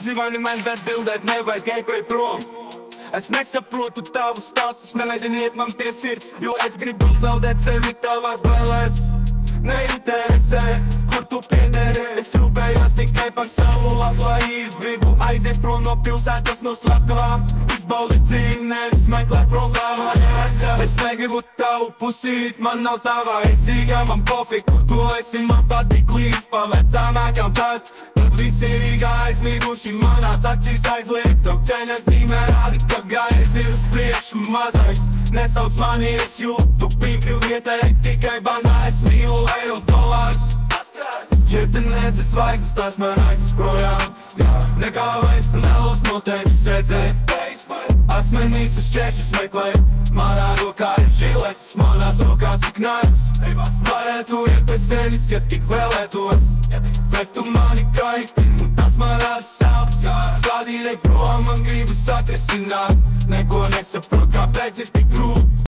Zvani man, bet bildēt nevajag ejot prom. Es nesaprotu tavus stāstus, nemēģiniet man pie sirds, jo es gribu zaudēt sevi tavās bailēs. Neinteresē, kur tu piederi, es rūpējos tikai par savu labklājību. Gribu aiziet prom no pilsētas, no slepkavām, izbaudīt dzīvi, nevis meklēt problēmas. Es negribu tavu pusīt, man nav tava aizcīga, man pofik, kur tu esi, man patīk līdz pa vecāmākam tad. Visi Rīgā aizmīguši, manās acīs aizliegt, tok ceļa zīmē rādi, ka gājis ir uz priekšu mazais. Nesauc mani, es jūtu pīpju vietēji, tikai banā es mīlu eiro dolārs. Ķirtenēs es zvaigznes, tās man aizsas projām, nekā vairs nelos no tevis redzēt. Asmenīs es češus meklēju, manā rokā ir žiletes, manās rokās ir knaips. Varētu iet pēc tevis, ja tik vēlētos, bet tu mani kaiti, un tas man rada sāpes. Kādīdei prom man gribas atrisināt, neko nesaprot, kāpēc ir tik grūti.